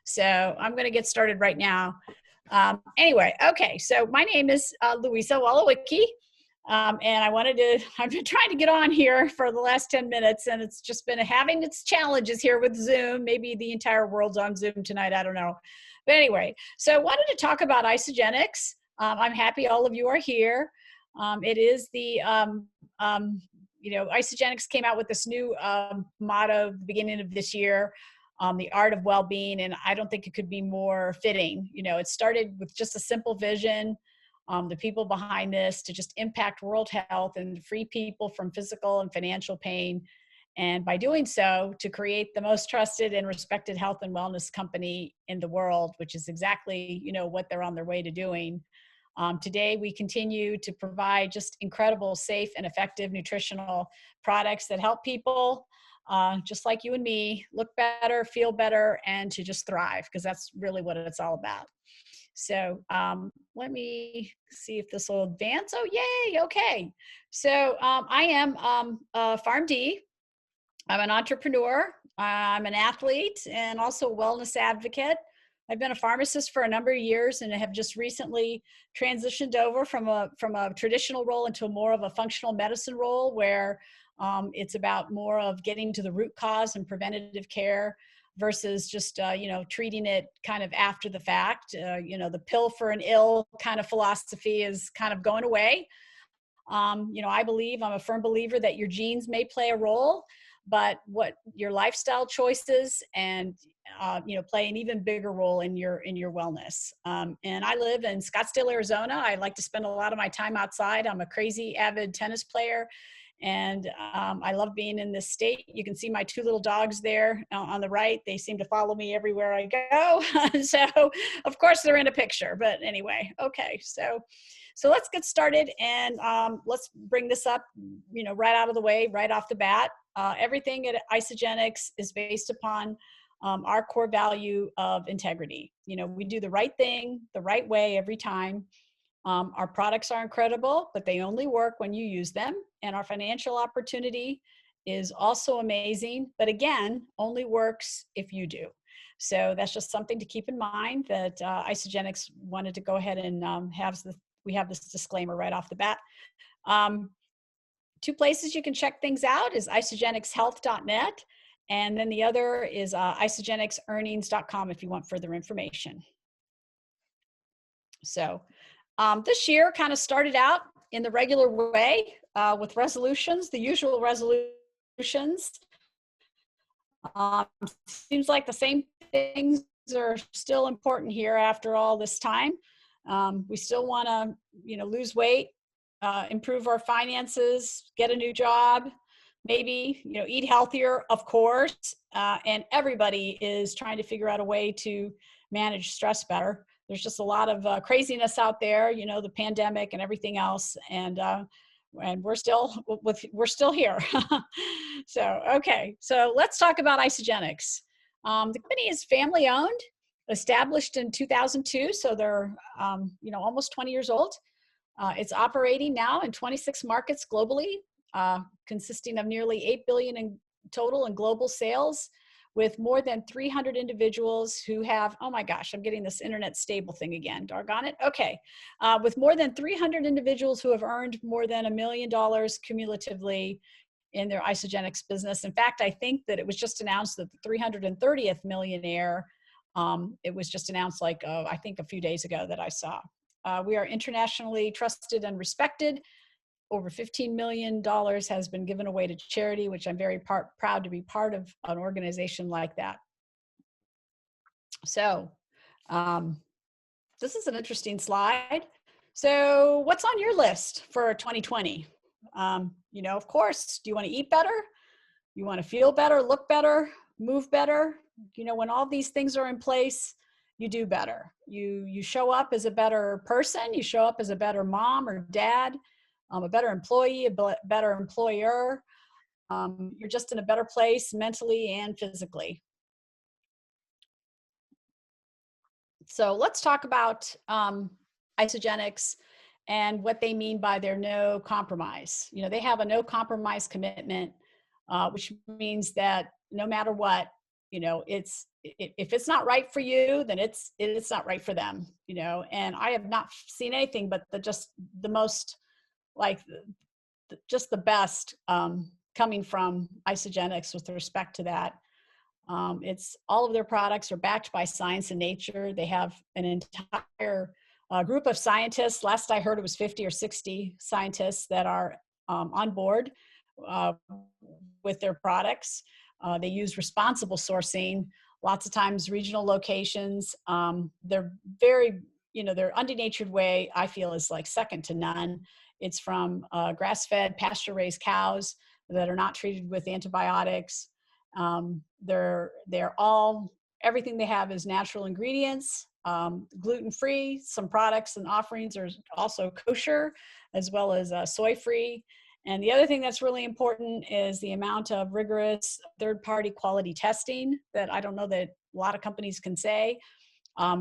So I'm going to get started right now. Anyway, okay, so my name is Louisa Wolowiecki, and I've been trying to get on here for the last 10 minutes, and it's just been having its challenges here with Zoom. Maybe the entire world's on Zoom tonight, I don't know. But anyway, so I wanted to talk about isogenics. I'm happy all of you are here. It is the, isogenics came out with this new motto at the beginning of this year, the art of well-being, and I don't think it could be more fitting. You know, it started with just a simple vision, the people behind this to just impact world health and free people from physical and financial pain. And by doing so, to create the most trusted and respected health and wellness company in the world, which is exactly, what they're on their way to doing. Today, we continue to provide just incredible, safe, and effective nutritional products that help people just like you and me, look better, feel better, and to just thrive, because that's really what it's all about. So let me see if this will advance. Oh, yay, okay. So I am a PharmD. I'm an entrepreneur. I'm an athlete and also a wellness advocate. I've been a pharmacist for a number of years and have just recently transitioned over from a traditional role into more of a functional medicine role, where it's about more of getting to the root cause and preventative care versus just, treating it kind of after the fact. The pill for an ill kind of philosophy is kind of going away. I'm a firm believer that your genes may play a role, but what your lifestyle choices and play an even bigger role in your wellness. And I live in Scottsdale, Arizona. I like to spend a lot of my time outside. I'm a crazy avid tennis player, and I love being in this state. You can see my two little dogs there on the right. They seem to follow me everywhere I go. So of course they're in a picture, but anyway, okay. So let's get started, and let's bring this up, right out of the way, right off the bat. Everything at Isogenics is based upon our core value of integrity. We do the right thing the right way every time. Our products are incredible, but they only work when you use them. And our financial opportunity is also amazing, but again, only works if you do. So that's just something to keep in mind, that Isogenics wanted to go ahead and we have this disclaimer right off the bat. Two places you can check things out is isogenixhealth.net, and then the other is isogenixearnings.com if you want further information. So this year kind of started out in the regular way with resolutions, the usual resolutions. Seems like the same things are still important here after all this time. We still want to, lose weight, improve our finances, get a new job, maybe, eat healthier, of course. And everybody is trying to figure out a way to manage stress better. There's just a lot of craziness out there, the pandemic and everything else. And we're still here. So, okay. So let's talk about Isogenics. The company is family owned, established in 2002. So they're, almost 20 years old. It's operating now in 26 markets globally, consisting of nearly 8 billion in total in global sales, with more than 300 individuals who have, oh my gosh, I'm getting this internet stable thing again, doggone it. Okay. With more than 300 individuals who have earned more than $1 million cumulatively in their Isogenics business. In fact, I think that it was just announced that the 330th millionaire, it was just announced I think a few days ago that I saw. We are internationally trusted and respected. Over $15 million has been given away to charity, which I'm very proud to be part of an organization like that. So this is an interesting slide. So what's on your list for 2020? Of course, do you want to eat better? You want to feel better, look better, move better? When all these things are in place, you do better. You show up as a better person. You show up as a better mom or dad, a better employee, a better employer. You're just in a better place mentally and physically. So let's talk about Isogenics and what they mean by their no compromise. They have a no compromise commitment, which means that no matter what, if it's not right for you, then it's not right for them, and I have not seen anything but just the most, like, just the best, coming from Isogenics with respect to that. It's all of their products are backed by science and nature. They have an entire group of scientists. Last I heard, it was 50 or 60 scientists that are on board uh, with their products. They use responsible sourcing, lots of times regional locations. They're very, their undenatured way, I feel, is like second to none. It's from grass-fed, pasture-raised cows that are not treated with antibiotics. They're all, everything they have is natural ingredients, gluten-free. Some products and offerings are also kosher, as well as soy-free. And the other thing that's really important is the amount of rigorous third-party quality testing that I don't know that a lot of companies can say.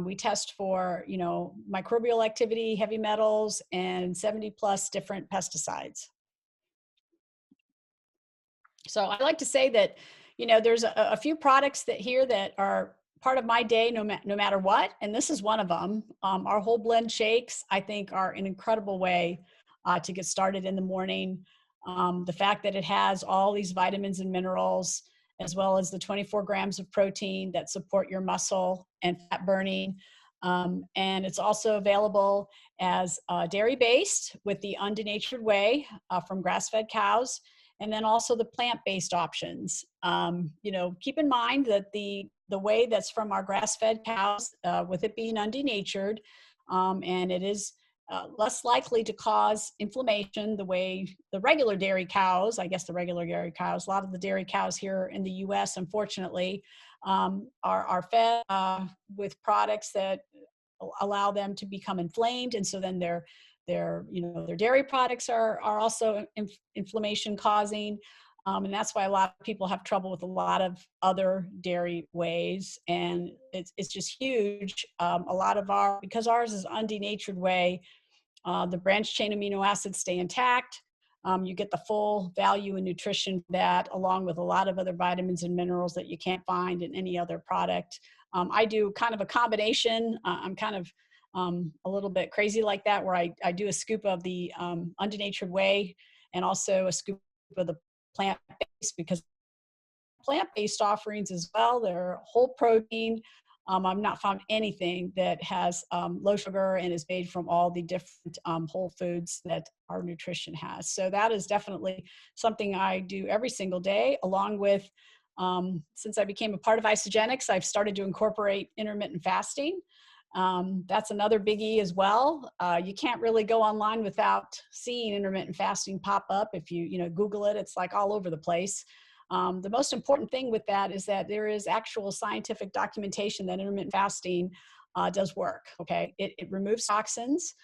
We test for, microbial activity, heavy metals, and 70 plus different pesticides. So I like to say that, there's a few products that are part of my day, no matter what. And this is one of them. Our whole blend shakes, I think, are an incredible way to get started in the morning. The fact that it has all these vitamins and minerals, as well as the 24 grams of protein that support your muscle and fat burning. And it's also available as dairy-based with the undenatured whey from grass-fed cows, and then also the plant-based options. Keep in mind that the whey that's from our grass-fed cows, with it being undenatured, and it is less likely to cause inflammation the way the regular dairy cows, a lot of the dairy cows here in the US, unfortunately, are fed with products that allow them to become inflamed. And so then their dairy products are also inflammation causing. And that's why a lot of people have trouble with a lot of other dairy wheys. And it's just huge. Because ours is undenatured whey, the branched chain amino acids stay intact. You get the full value and nutrition for that, along with a lot of other vitamins and minerals that you can't find in any other product. I do kind of a combination. I'm kind of a little bit crazy like that, where I do a scoop of the undenatured whey and also a scoop of the plant-based, because plant-based offerings as well, they're whole protein. I've not found anything that has low sugar and is made from all the different whole foods that our nutrition has. So that is definitely something I do every single day, along with, since I became a part of Isogenics, I've started to incorporate intermittent fasting. That's another biggie as well. You can't really go online without seeing intermittent fasting pop up. If you Google it, it's like all over the place. The most important thing with that is that there is actual scientific documentation that intermittent fasting does work. Okay, it removes toxins.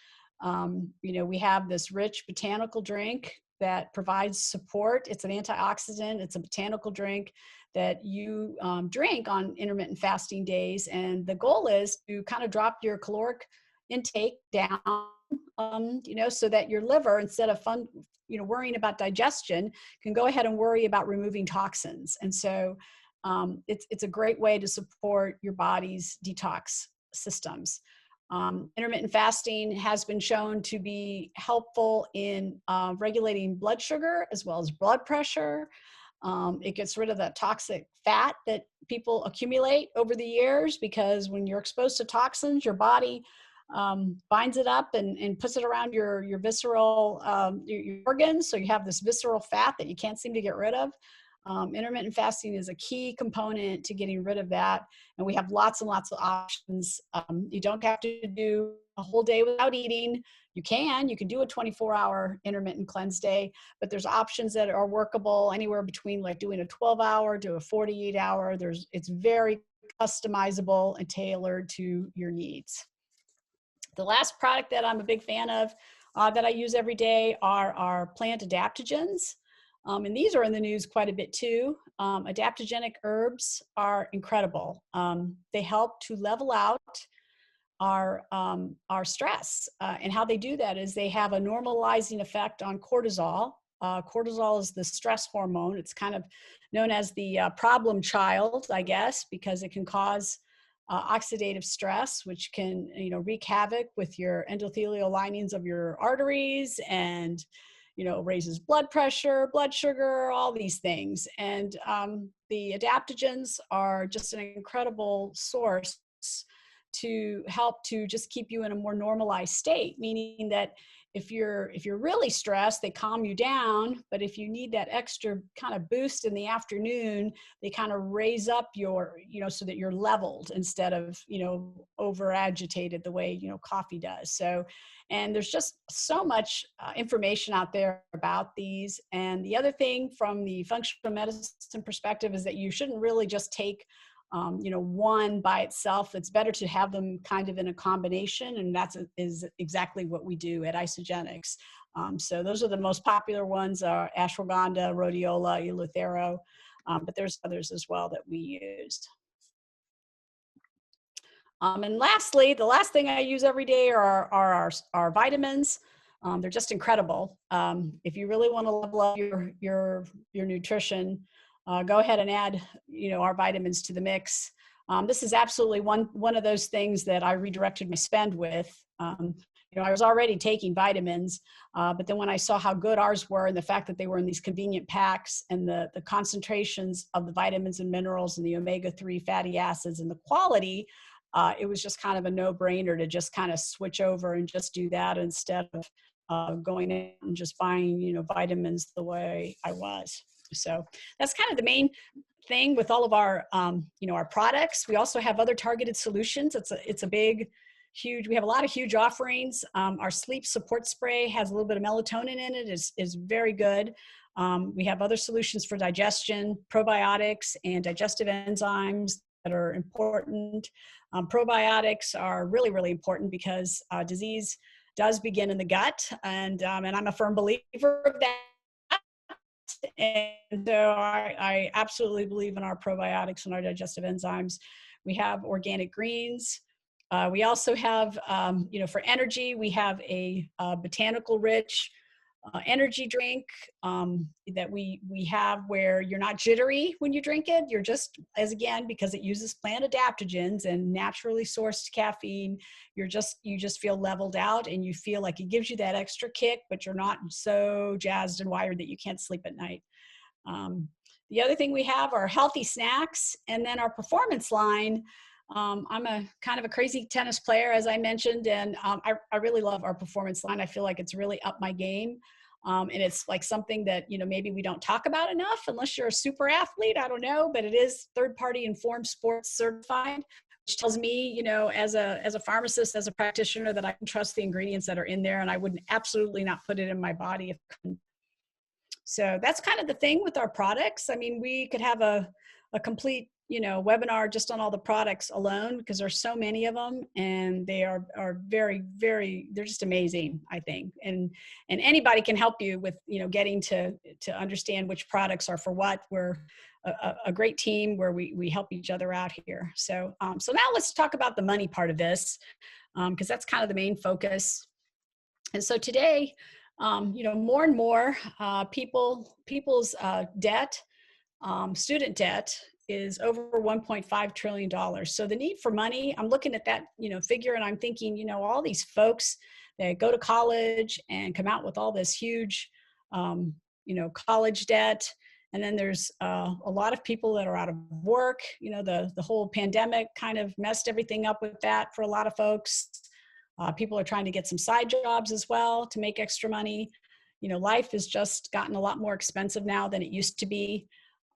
We have this rich botanical drink that provides support. It's an antioxidant. It's a botanical drink that you drink on intermittent fasting days. And the goal is to kind of drop your caloric intake down, so that your liver, instead of worrying about digestion, can go ahead and worry about removing toxins. And so it's a great way to support your body's detox systems. Intermittent fasting has been shown to be helpful in regulating blood sugar as well as blood pressure. It gets rid of that toxic fat that people accumulate over the years, because when you're exposed to toxins, your body binds it up and puts it around your visceral your organs. So you have this visceral fat that you can't seem to get rid of. Intermittent fasting is a key component to getting rid of that. And we have lots and lots of options. You don't have to do a whole day without eating. You can do a 24-hour intermittent cleanse day, but there's options that are workable anywhere between like doing a 12-hour to a 48-hour. It's very customizable and tailored to your needs. The last product that I'm a big fan of that I use every day are our plant adaptogens. And these are in the news quite a bit too. Adaptogenic herbs are incredible. They help to level out our stress. And how they do that is they have a normalizing effect on cortisol, Cortisol is the stress hormone. It's kind of known as the problem child, I guess, because it can cause oxidative stress, which can, wreak havoc with your endothelial linings of your arteries, and raises blood pressure, blood sugar, all these things. And the adaptogens are just an incredible source to help to just keep you in a more normalized state, meaning that if you're really stressed, they calm you down, but if you need that extra kind of boost in the afternoon, they kind of raise up your, so that you're leveled instead of, over agitated the way, coffee does. So, and there's just so much information out there about these. And the other thing from the functional medicine perspective is that you shouldn't really just take one by itself. It's better to have them kind of in a combination, and is exactly what we do at Isogenics. So those are the most popular ones: are ashwagandha, rhodiola, eleuthero, but there's others as well that we used. And lastly, the last thing I use every day are our vitamins. They're just incredible. If you really want to level up your nutrition, go ahead and add, our vitamins to the mix. This is absolutely one of those things that I redirected my spend with. I was already taking vitamins, but then when I saw how good ours were, and the fact that they were in these convenient packs, and the concentrations of the vitamins and minerals and the omega-3 fatty acids and the quality, it was just kind of a no-brainer to just kind of switch over and just do that instead of going in and just buying, vitamins the way I was. So that's kind of the main thing with all of our, our products. We also have other targeted solutions. It's a big, huge, we have a lot of huge offerings. Our sleep support spray has a little bit of melatonin in it, is very good. We have other solutions for digestion, probiotics and digestive enzymes that are important. Probiotics are really, really important because disease does begin in the gut. And I'm a firm believer of that. And so I absolutely believe in our probiotics and our digestive enzymes. We have organic greens. We also have, for energy, we have a botanical rich energy drink that we have where you're not jittery when you drink it. You're just, because it uses plant adaptogens and naturally sourced caffeine, you just feel leveled out, and you feel like it gives you that extra kick, but you're not so jazzed and wired that you can't sleep at night. The other thing we have are healthy snacks, and then our performance line. I'm a kind of a crazy tennis player, as I mentioned, and I really love our performance line. I feel like it's really up my game. And it's like something that, maybe we don't talk about enough unless you're a super athlete. I don't know, but it is third-party informed sports certified, which tells me, as a pharmacist, as a practitioner, that I can trust the ingredients that are in there, and I would absolutely not put it in my body if I couldn't. So that's kind of the thing with our products. I mean, we could have a complete, webinar just on all the products alone, because there's so many of them, and they are very, very, they're just amazing, I think. And anybody can help you with, getting to understand which products are for what. We're a great team where we help each other out here. So, so now let's talk about the money part of this, because that's kind of the main focus. And so today, more and more people's debt, student debt, is over $1.5 trillion. So the need for money, I'm looking at that, figure, and I'm thinking, all these folks that go to college and come out with all this huge, college debt. And then there's a lot of people that are out of work. The whole pandemic kind of messed everything up with that for a lot of folks. People are trying to get some side jobs as well to make extra money. Life has just gotten a lot more expensive now than it used to be.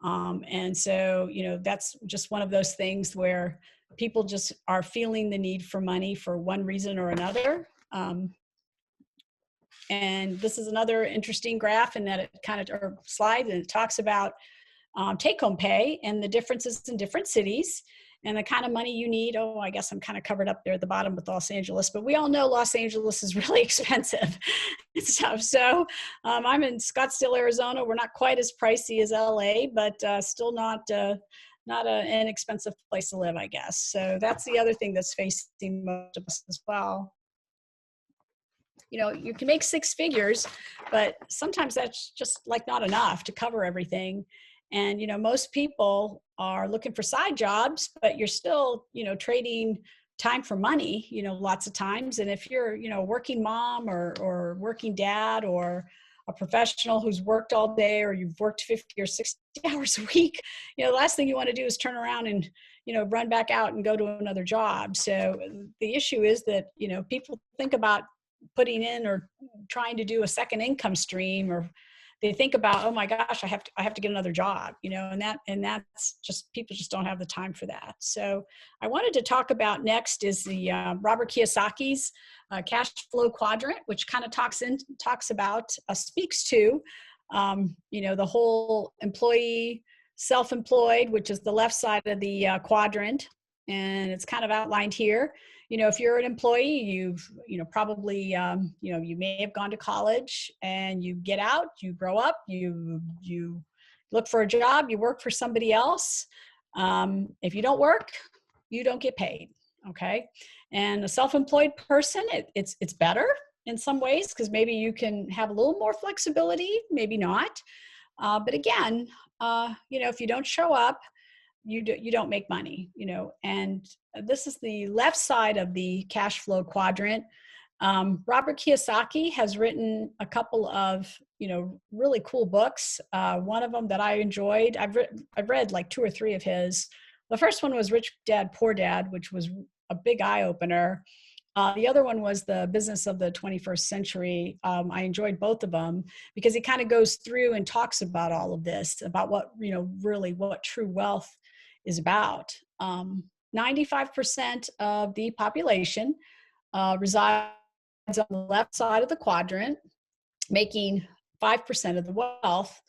And so, that's just one of those things where people just are feeling the need for money for one reason or another. And this is another interesting graph, in that it kind of, or slide, and it talks about take-home pay and the differences in different cities and the kind of money you need. Oh, I guess I'm kind of covered up there at the bottom with Los Angeles, but we all know Los Angeles is really expensive and stuff. So I'm in Scottsdale, Arizona. We're not quite as pricey as LA, but still not an inexpensive place to live, I guess. So that's the other thing that's facing most of us as well. you can make six figures, but sometimes that's just like not enough to cover everything. And, most people are looking for side jobs, but you're still, trading time for money, lots of times. And if you're, a working mom or working dad or a professional who's worked all day, or you've worked 50 or 60 hours a week, the last thing you want to do is turn around and, run back out and go to another job. So the issue is that, people think about putting in or trying to do a second income stream, or they think about, oh my gosh, I have to get another job, and that's just, people just don't have the time for that. So I wanted to talk about next is the Robert Kiyosaki's cash flow quadrant, which kind of speaks to, the whole employee, self-employed, which is the left side of the quadrant. And it's kind of outlined here. If you're an employee, you've, probably, you may have gone to college, and you get out, you grow up, you look for a job, you work for somebody else. If you don't work, you don't get paid. Okay. And a self-employed person, it's better in some ways, because maybe you can have a little more flexibility, maybe not. But again, if you don't show up, you don't make money, and this is the left side of the cash flow quadrant. Robert Kiyosaki has written a couple of, really cool books. One of them that I enjoyed, I've read like 2 or 3 of his. The first one was Rich Dad, Poor Dad, which was a big eye opener. The other one was The Business of the 21st Century. I enjoyed both of them because he kind of goes through and talks about all of this, about what, really what true wealth is about. 95% of the population resides on the left side of the quadrant, making 5% of the wealth,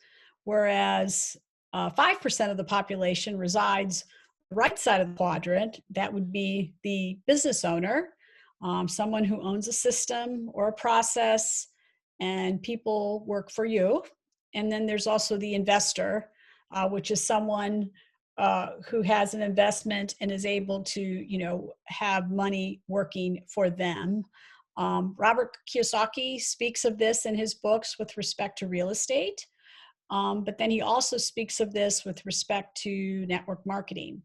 whereas 5% of the population resides the right side of the quadrant. That would be the business owner, someone who owns a system or a process, and people work for you. And then there's also the investor, which is someone who has an investment and is able to, have money working for them. Robert Kiyosaki speaks of this in his books with respect to real estate. But then he also speaks of this with respect to network marketing.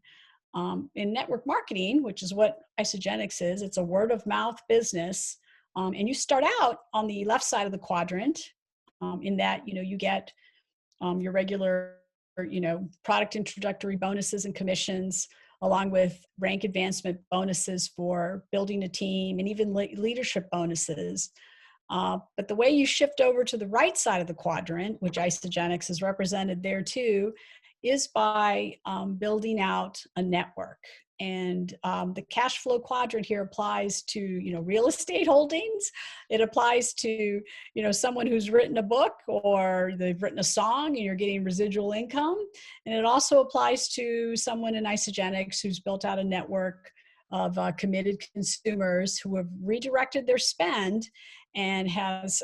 In network marketing, which is what Isagenix is, it's a word of mouth business. And you start out on the left side of the quadrant, in that, you get your regular, product introductory bonuses and commissions, along with rank advancement bonuses for building a team, and even leadership bonuses. But the way you shift over to the right side of the quadrant, which Isagenix is represented there too, is by building out a network. And the cash flow quadrant here applies to, real estate holdings. It applies to, someone who's written a book, or they've written a song and you're getting residual income. And it also applies to someone in Isagenix who's built out a network of committed consumers who have redirected their spend, and has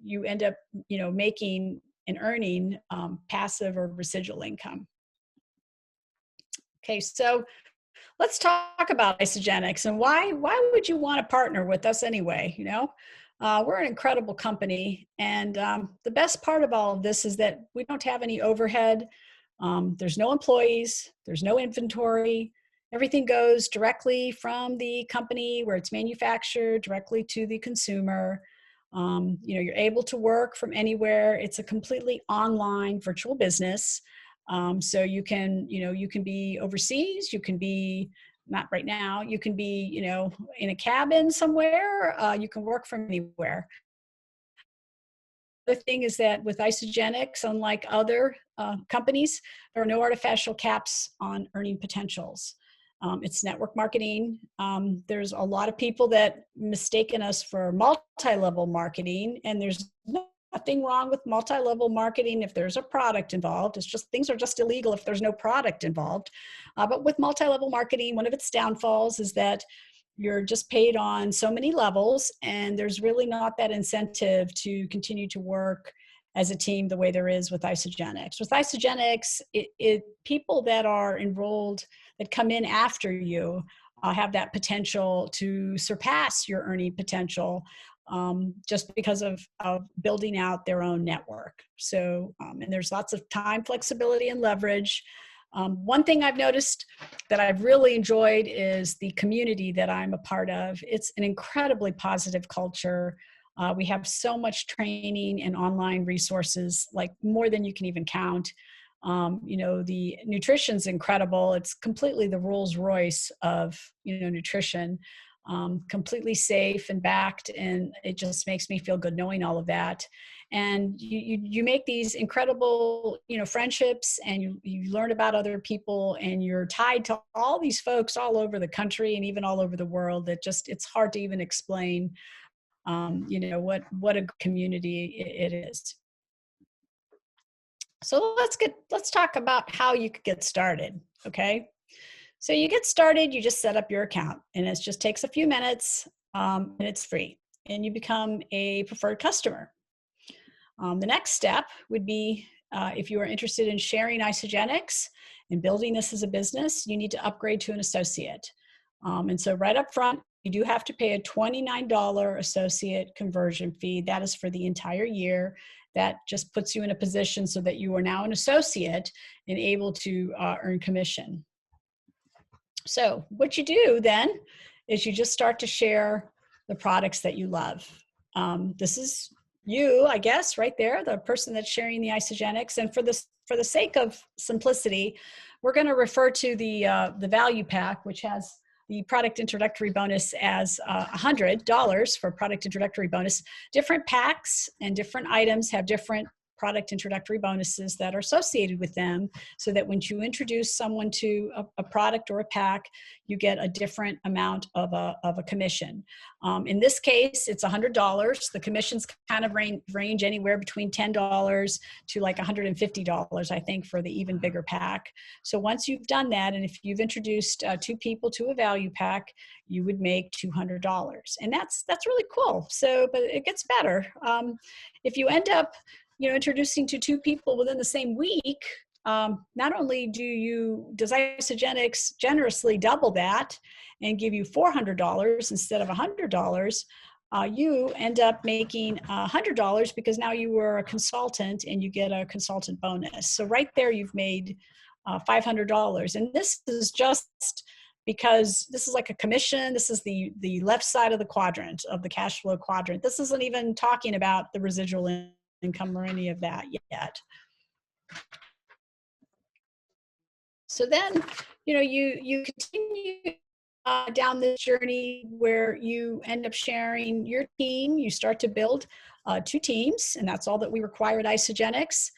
you end up, making and earning passive or residual income. Okay, so let's talk about Isagenix, and why would you want to partner with us anyway? We're an incredible company, and the best part of all of this is that we don't have any overhead. There's no employees, there's no inventory. Everything goes directly from the company where it's manufactured directly to the consumer. You're able to work from anywhere. It's a completely online virtual business. So you can be overseas, you can be, not right now, you can be, in a cabin somewhere, you can work from anywhere. The thing is that with Isagenix, unlike other companies, there are no artificial caps on earning potentials. It's network marketing. There's a lot of people that mistaken us for multi-level marketing, and there's nothing wrong with multi-level marketing if there's a product involved. It's just, things are just illegal if there's no product involved. But with multi-level marketing, one of its downfalls is that you're just paid on so many levels, and there's really not that incentive to continue to work as a team the way there is with Isagenix. With Isagenix, people that are enrolled, that come in after you, have that potential to surpass your earning potential, just because of building out their own network. So, and there's lots of time, flexibility, and leverage. One thing I've noticed that I've really enjoyed is the community that I'm a part of. It's an incredibly positive culture. We have so much training and online resources, like more than you can even count. The nutrition's incredible. It's completely the Rolls Royce of, nutrition, completely safe and backed. And it just makes me feel good knowing all of that. And you make these incredible, friendships, and you learn about other people, and you're tied to all these folks all over the country and even all over the world that it's hard to even explain, what a community it is. So let's talk about how you could get started. Okay. So you get started, you just set up your account, and it just takes a few minutes, and it's free, and you become a preferred customer. The next step would be, if you are interested in sharing Isogenics and building this as a business, you need to upgrade to an associate. And so right up front, you do have to pay a $29 associate conversion fee. That is for the entire year. That just puts you in a position so that you are now an associate and able to earn commission. So what you do then is you just start to share the products that you love. This is you, I guess, right there, the person that's sharing the Isogenics. And for the sake of simplicity, we're going to refer to the value pack, which has the product introductory bonus as $100 for product introductory bonus. Different packs and different items have different product introductory bonuses that are associated with them, so that when you introduce someone to a product or a pack, you get a different amount of a commission. In this case, it's $100. The commissions kind of range anywhere between $10 to like $150, I think, for the even bigger pack. So once you've done that, and if you've introduced 2 people to a value pack, you would make $200. And that's really cool. So, but it gets better. If you end up introducing to 2 people within the same week, not only does Isogenics generously double that and give you $400 instead of $100, you end up making $100 because now you were a consultant and you get a consultant bonus. So right there, you've made $500. And this is just because this is like a commission. This is the left side of the quadrant, of the cash flow quadrant. This isn't even talking about the residual income or any of that yet. So then, you continue down this journey where you end up sharing your team. You start to build 2 teams, and that's all that we require at Isogenics.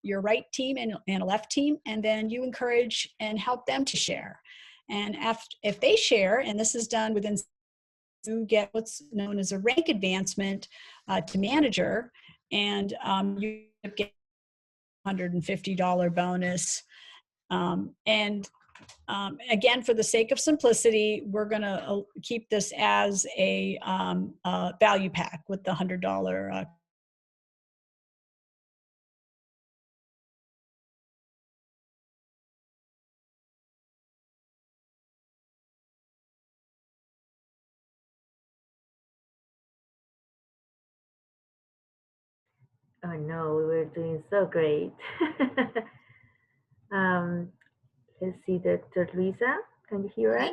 Your right team and a left team, and then you encourage and help them to share. And if they share, and this is done within, you get what's known as a rank advancement to manager, and you get $150 bonus. Again, for the sake of simplicity, we're going to keep this as a value pack with the $100. Oh no, we were doing so great. Let's see, Dr. Louisa, can you hear us?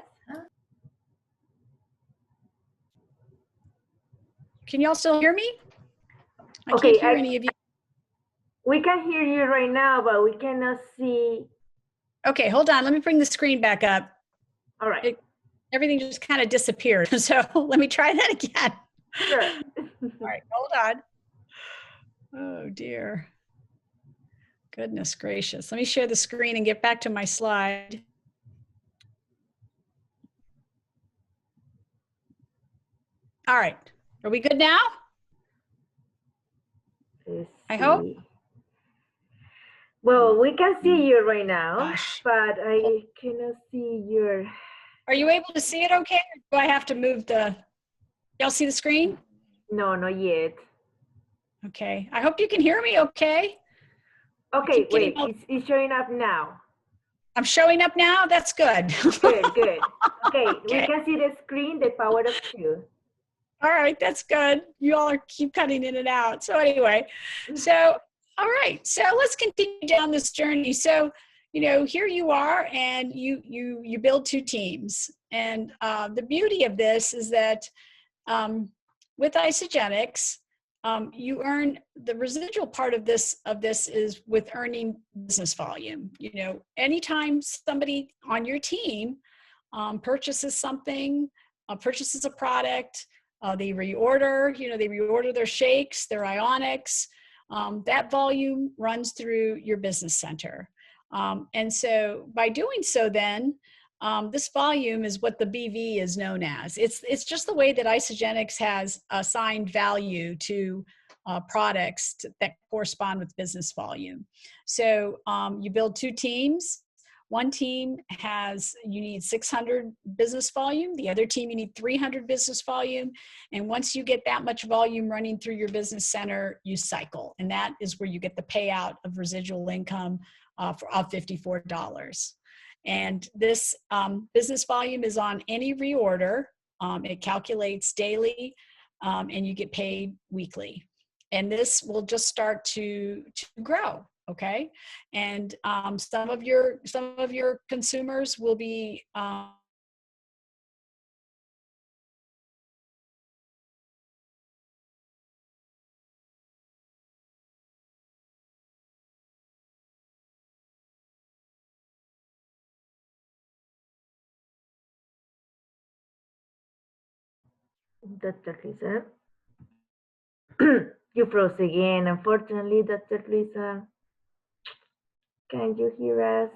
Can you all still hear me? I Okay, can't hear any of you. We can hear you right now, but we cannot see. Okay, hold on. Let me bring the screen back up. All right. Everything just kind of disappeared. So let me try that again. Sure. All right, hold on. Oh dear. Goodness gracious. Let me share the screen and get back to my slide. All right. Are we good now? I hope. Well, we can see you right now, but I cannot see your... Are you able to see it okay? Or do I have to move the... Y'all see the screen? No, not yet. Okay. I hope you can hear me okay. Okay, wait. It's showing up now. I'm showing up now. That's good. Good, good. Okay, Okay. we can see the screen, the power of two. All right, that's good. You all keep cutting in and out. So anyway, so all right, so let's continue down this journey. So, here you are, and you build two teams, and the beauty of this is that with Isogenics, you earn the residual part of this is with earning business volume. Anytime somebody on your team purchases something, purchases a product, they reorder, they reorder their shakes, their ionics, that volume runs through your business center. And so by doing so then, this volume is what the BV is known as. It's just the way that Isogenics has assigned value to products that correspond with business volume. So you build two teams. One team you need 600 business volume. The other team, you need 300 business volume. And once you get that much volume running through your business center, you cycle. And that is where you get the payout of residual income of $54. And this business volume is on any reorder. It calculates daily, and you get paid weekly. And this will just start to grow. Okay, and some of your consumers will be Dr. Lisa, you froze again. Unfortunately, Dr. Lisa, can you hear us?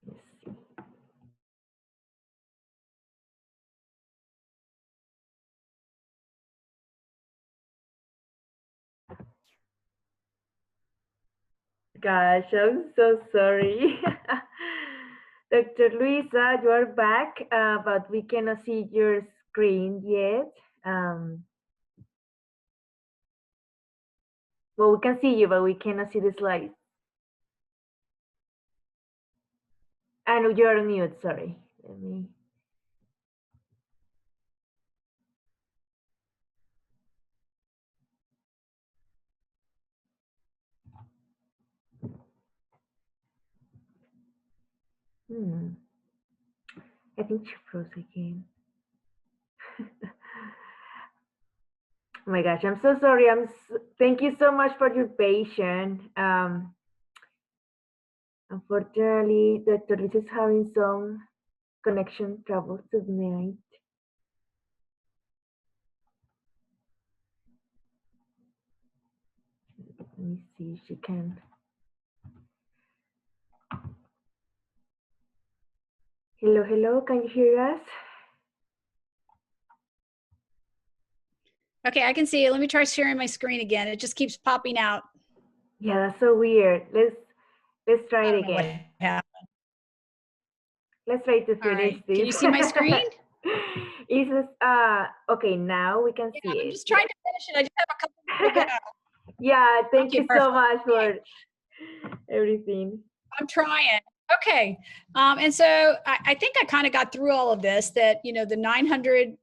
Let's see. Gosh, I'm so sorry. Dr. Luisa, you are back, but we cannot see your screen yet. Well, we can see you, but we cannot see the slides. And you're on mute, sorry. Let me. I think she froze again. Oh my gosh, I'm so sorry. Thank you so much for your patience. Unfortunately, Dr. Liz is having some connection troubles tonight. Let me see if she can. Hello, hello, can you hear us? Okay, I can see it. Let me try sharing my screen again. It just keeps popping out. Yeah, that's so weird. Let's try it again. What happened. Let's try to finish this. Can you see my screen? Okay, now we can see it. I'm just trying to finish it. I just have a couple more to go. Yeah, thank you so much for everything. I'm trying. Okay. And so I think I kind of got through all of this, that, the 900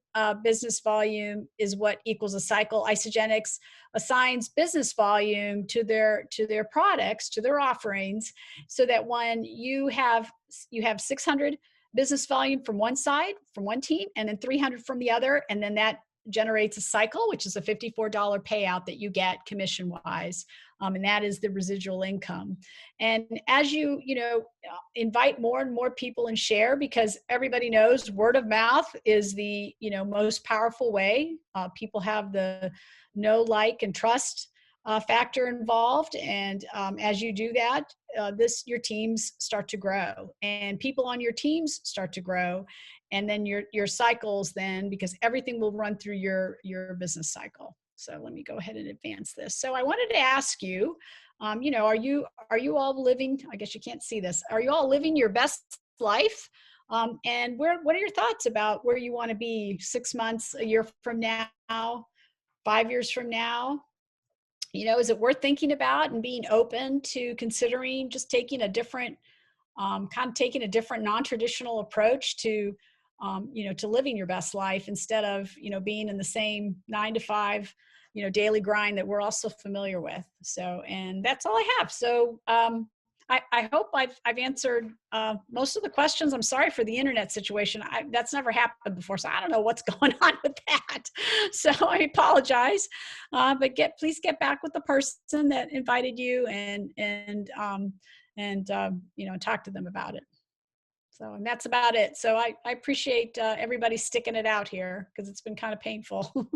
business volume is what equals a cycle. Isogenics assigns business volume to their products, to their offerings, so that when you have 600 business volume from one side, from one team, and then 300 from the other, and then that generates a cycle, which is a $54 payout that you get commission wise. And that is the residual income. And as you invite more and more people and share, because everybody knows word of mouth is the most powerful way. People have the know, like, and trust factor involved, and as you do that, your teams start to grow, and people on your teams start to grow, and then your cycles then, because everything will run through your business cycle. So let me go ahead and advance this. So I wanted to ask you, are you all living, I guess you can't see this, are you all living your best life? And what are your thoughts about where you want to be 6 months, a year from now? 5 years from now, is it worth thinking about and being open to considering just taking a different, kind of taking a different non-traditional approach to, to living your best life instead of, being in the same 9 to 5, daily grind that we're also familiar with. So, and that's all I have. So, I hope I've answered most of the questions. I'm sorry for the internet situation. That's never happened before, so I don't know what's going on with that. So I apologize, but please get back with the person that invited you and talk to them about it. So, and that's about it. So I appreciate everybody sticking it out here because it's been kind of painful.